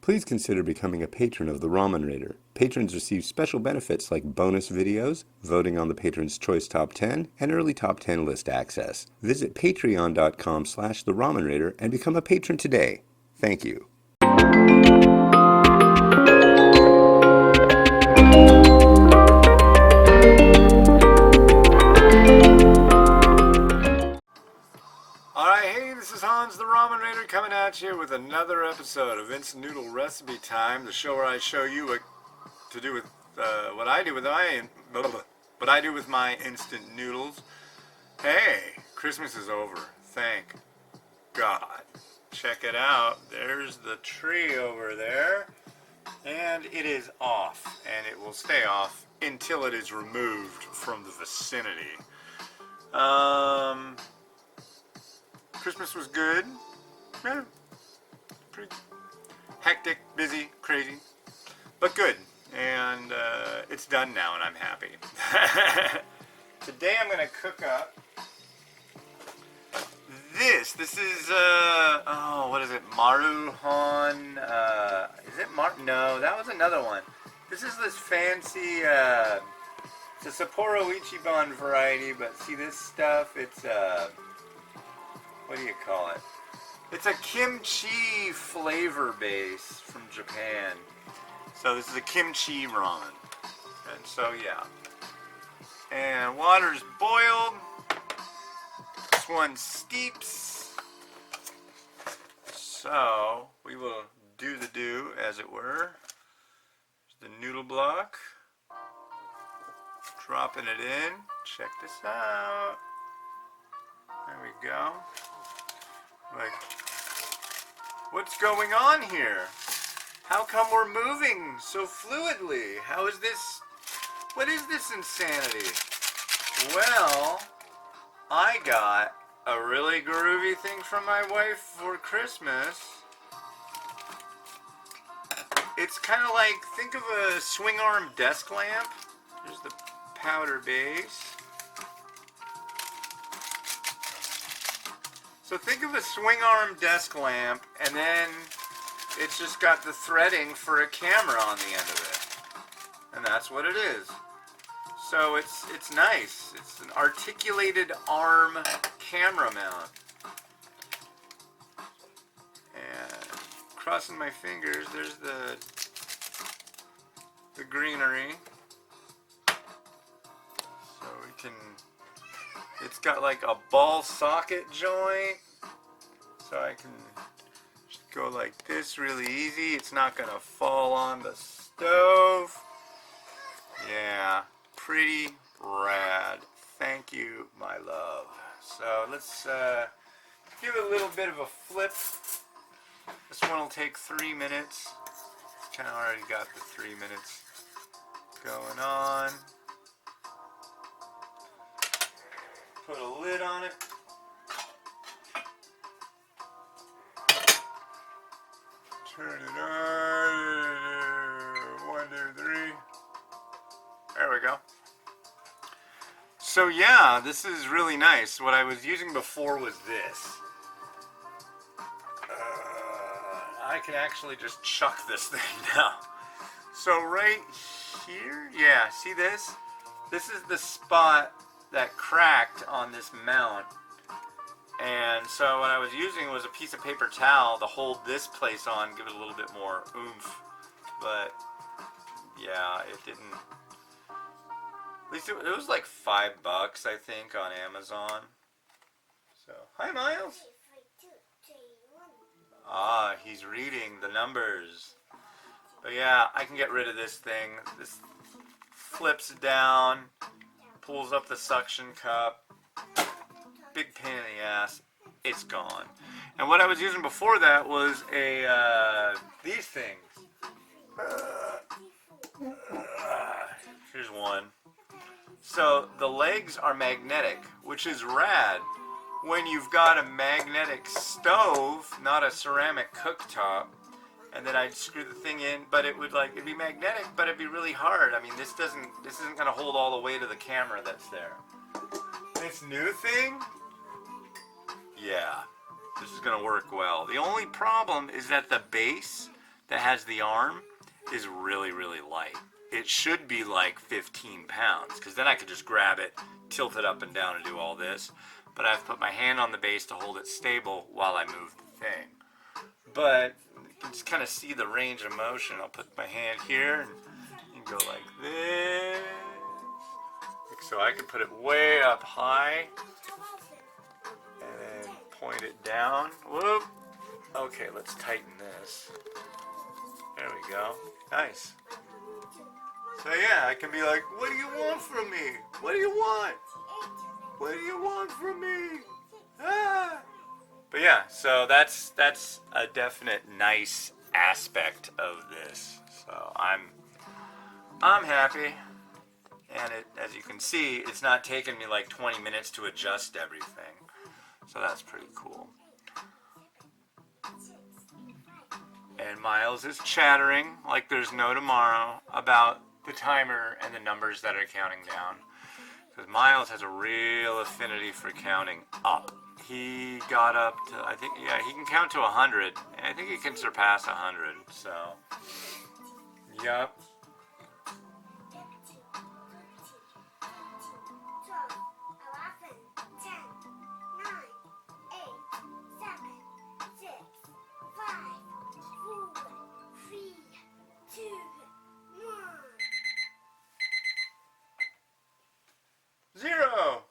Please consider becoming a patron of the Ramen Raider. Patrons receive special benefits like bonus videos, voting on the Patron's Choice Top 10, and early Top 10 list access. Visit patreon.com/the Ramen Raider and become a patron today. Thank you. Alright, hey, this is Hans the Ramen Raider coming at you with another episode of Instant Noodle Recipe Time, the show where I show you what to do with what I do with my instant noodles. Hey, Christmas is over. Thank God. Check it out. There's the tree over there, and it is off, and it will stay off until it is removed from the vicinity. Christmas was good. Yeah, pretty hectic, busy, crazy, but good. And it's done now, and I'm happy. Today I'm going to cook up this. This is, oh, what is it? Maruhan. Is it No, that was another one. This is this fancy, it's a Sapporo Ichiban variety, but see this stuff? It's, what do you call it? It's a kimchi flavor base from Japan. So this is a kimchi ramen. And so yeah. And water's boiled. This one steeps. So we will do the do, as it were. There's the noodle block. Dropping it in. Check this out. There we go. Like, what's going on here? How come we're moving so fluidly? How is this? What is this insanity? Well, I got a really groovy thing from my wife for Christmas. It's kind of like, think of a swing arm desk lamp. There's the powder base. So think of a swing arm desk lamp, and then it's just got the threading for a camera on the end of it. And that's what it is. So it's nice. It's an articulated arm camera mount. And crossing my fingers, there's the greenery. So we can, it's got like a ball socket joint. So I can just go like this really easy. It's not gonna fall on the stove. Yeah, pretty rad. Thank you, my love. So let's give it a little bit of a flip. This one will take 3 minutes. Kind of already got the 3 minutes going on. Put a lid on it. Turn it on. 1, 2, 3. There we go. So yeah, this is really nice. What I was using before was this. I can actually just chuck this thing now. So right here, yeah, see this? This is the spot that cracked on this mount. And so what I was using was a piece of paper towel to hold this place on, give it a little bit more oomph. But yeah, it didn't. At least it was like $5, I think, on Amazon. So, hi Miles. Ah, he's reading the numbers. But yeah, I can get rid of this thing. This flips down, pulls up the suction cup. Big pain in the ass. It's gone. And what I was using before that was these things. Here's one. So the legs are magnetic, which is rad when you've got a magnetic stove, not a ceramic cooktop. And then I'd screw the thing in, but it'd be magnetic, but it'd be really hard. I mean, this isn't gonna hold all the weight of the camera that's there. This new thing, yeah, this is gonna work well. The only problem is that the base that has the arm is really, really light. It should be like 15 pounds, because then I could just grab it, tilt it up and down and do all this. But I have to put my hand on the base to hold it stable while I move the thing. But you can just kind of see the range of motion. I'll put my hand here and go like this. So I can put it way up high and then point it down. Whoop. Okay, let's tighten this. There we go. Nice. So yeah, I can be like, what do you want from me? What do you want? What do you want from me? Ah! But yeah, so that's a definite nice aspect of this. So I'm happy. And as you can see, it's not taking me like 20 minutes to adjust everything. So that's pretty cool. And Miles is chattering like there's no tomorrow about the timer and the numbers that are counting down. Because Miles has a real affinity for counting up. He got up to, I think, yeah, he can count to 100. And I think he can surpass 100. So, yup. Zero.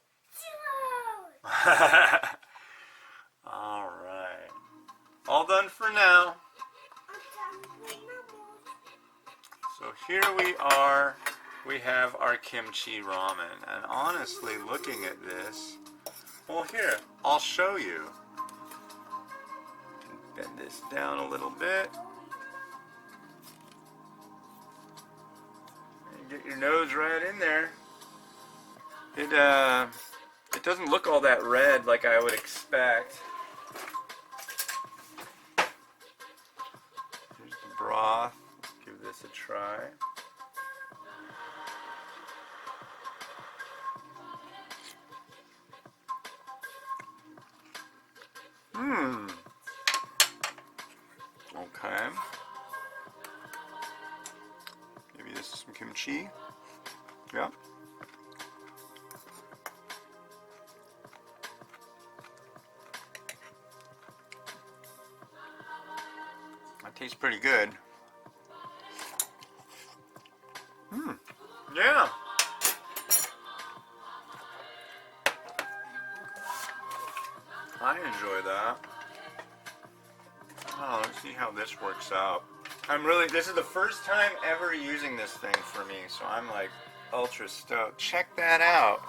All right. All done for now. So here we are. We have our kimchi ramen. And honestly, looking at this, well, here, I'll show you. Bend this down a little bit. And get your nose right in there. It doesn't look all that red like I would expect. Here's the broth. Let's give this a try. Okay. Maybe this is some kimchi. Yeah. That tastes pretty good. Yeah. I enjoy that. Oh, let's see how this works out. This is the first time ever using this thing for me, so I'm like ultra stoked. Check that out.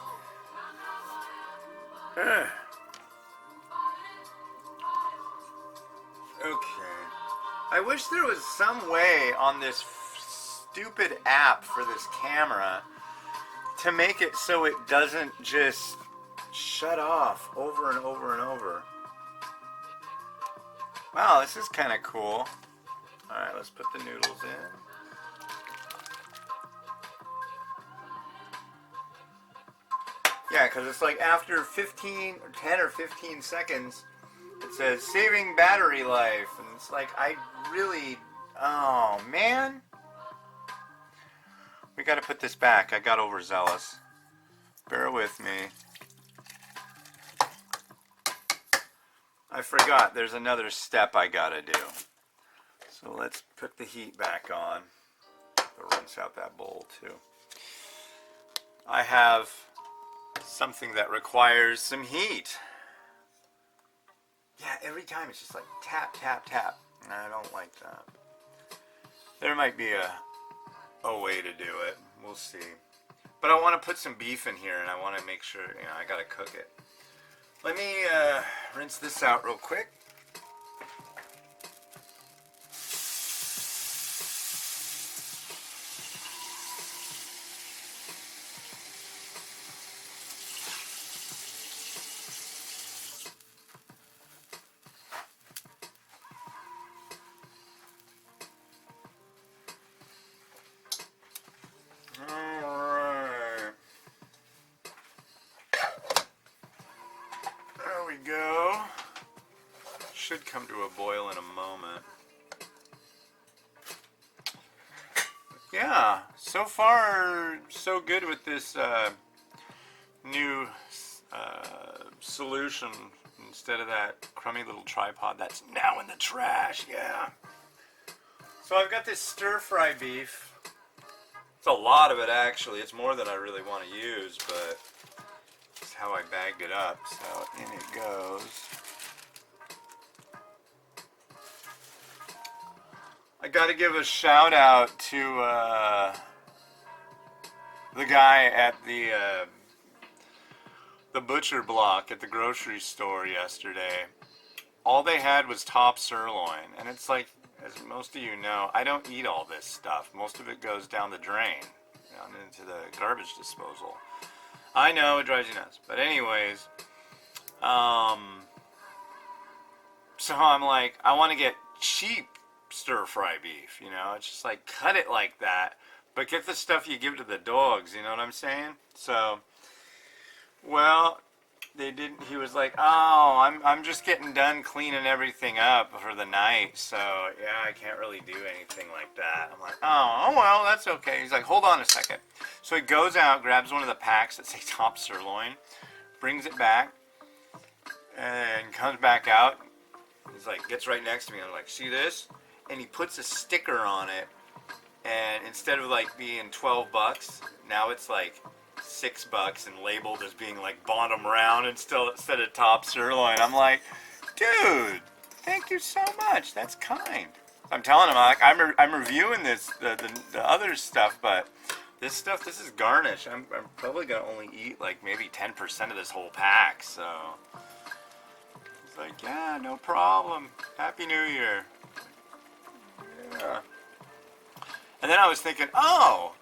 Ugh. Okay. I wish there was some way on this stupid app for this camera to make it so it doesn't just shut off over and over and over. Wow, this is kind of cool. Alright, let's put the noodles in. Yeah, because it's like after 10 or 15 seconds, it says saving battery life. And it's like, oh man. We got to put this back. I got overzealous. Bear with me. I forgot there's another step I got to do. So let's put the heat back on. I'll rinse out that bowl too. I have something that requires some heat. Yeah, every time it's just like tap, tap, tap. And I don't like that. There might be a way to do it. We'll see. But I want to put some beef in here and I want to make sure, I got to cook it. Let me rinse this out real quick. Should come to a boil in a moment. yeah, so far so good with this new solution instead of that crummy little tripod that's now in the trash. Yeah. So I've got this stir-fry beef. It's a lot of it, actually. It's more than I really want to use, but it's how I bagged it up. So in it goes. I got to give a shout out to the guy at the butcher block at the grocery store yesterday. All they had was top sirloin, and it's like, as most of you know, I don't eat all this stuff. Most of it goes down the drain, down into the garbage disposal. I know, it drives you nuts. But anyways, so I'm like, I want to get cheap stir-fry beef, you know? It's just like, cut it like that, but get the stuff you give to the dogs, you know what I'm saying? So, well, they didn't. He was like, "Oh, I'm just getting done cleaning everything up for the night, so yeah, I can't really do anything like that." I'm like, "Oh, well, that's okay." He's like, "Hold on a second." So he goes out, grabs one of the packs that say top sirloin, brings it back, and comes back out. He's like, gets right next to me. I'm like, "See this?" And he puts a sticker on it, and instead of like being $12, now it's like $6 and labeled as being like bottom round and still instead of top sirloin. I'm like, dude, thank you so much. That's kind. I'm telling him, I'm reviewing the other stuff, but this stuff, this is garnish. I'm probably gonna only eat like maybe 10% of this whole pack. So he's like, yeah, no problem. Happy New Year. Yeah. And then I was thinking, oh,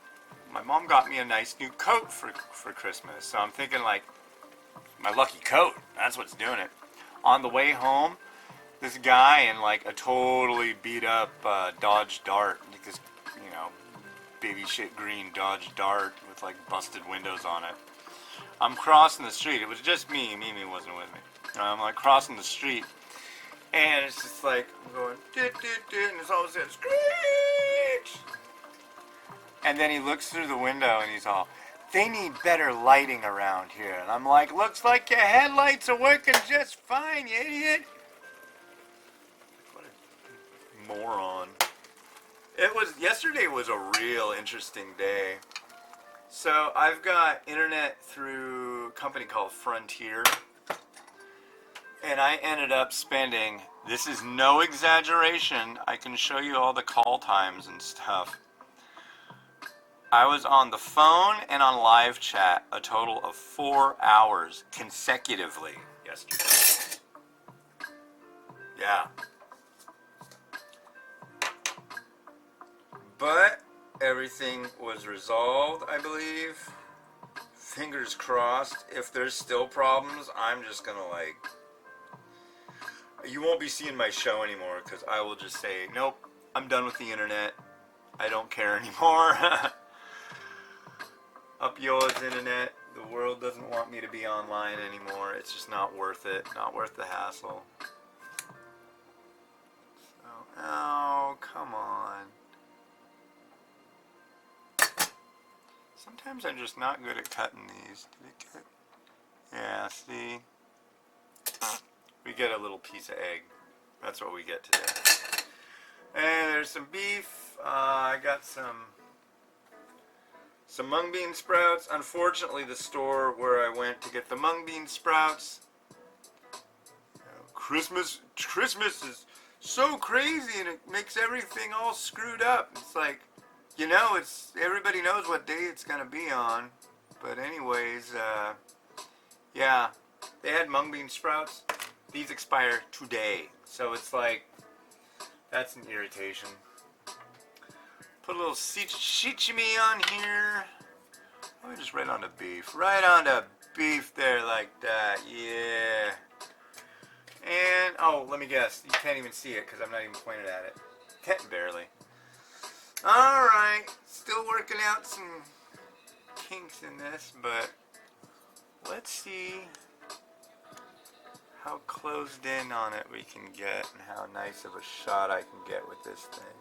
my mom got me a nice new coat for Christmas. So I'm thinking like, my lucky coat, that's what's doing it. On the way home, this guy in like a totally beat up Dodge Dart, like this, you know, baby shit green Dodge Dart with like busted windows on it. I'm crossing the street. It was just me. Mimi wasn't with me. I'm like crossing the street, and it's just like, I'm going, dit, dit, dit, and it's all of a sudden, screech! And then he looks through the window and he's all, they need better lighting around here. And I'm like, looks like your headlights are working just fine, you idiot. What a moron. Yesterday was a real interesting day. So I've got internet through a company called Frontier. And I ended up spending, this is no exaggeration, I can show you all the call times and stuff. I was on the phone and on live chat a total of 4 hours consecutively yesterday. Yeah. But everything was resolved, I believe. Fingers crossed. If there's still problems, I'm just gonna like... You won't be seeing my show anymore because I will just say, nope, I'm done with the internet. I don't care anymore. Up yours, internet. The world doesn't want me to be online anymore. It's just not worth it. Not worth the hassle. So, oh, come on. Sometimes I'm just not good at cutting these. Did it cut? Yeah, see? We get a little piece of egg. That's what we get today. And there's some beef. I got some mung bean sprouts. Unfortunately, the store where I went to get the mung bean sprouts, Christmas is so crazy and it makes everything all screwed up. It's like, you know, everybody knows what day it's gonna be on. But anyways, yeah, they had mung bean sprouts. These expire today, so it's like, that's an irritation. Put a little shichimi on here. Let me just right onto beef. Right onto beef there like that. Yeah. And, oh, let me guess. You can't even see it because I'm not even pointed at it. Barely. Alright. Still working out some kinks in this, but let's see how closed in on it we can get and how nice of a shot I can get with this thing.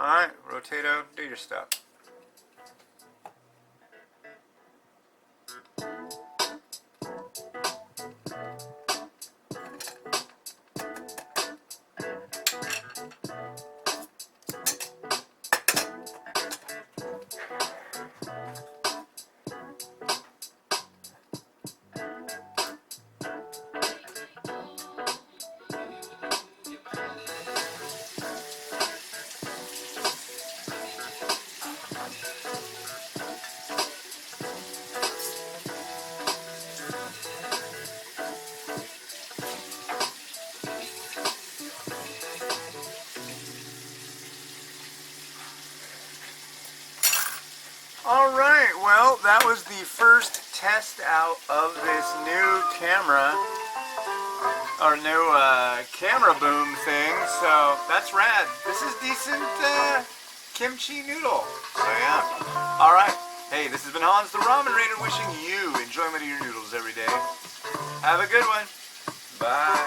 Alright, Rotato, do your stuff. Alright, well, that was the first test out of this new camera, or new camera boom thing, so that's rad. This is decent kimchi noodle, so yeah. Alright, hey, this has been Hans the Ramen Raider wishing you enjoyment of your noodles every day. Have a good one. Bye.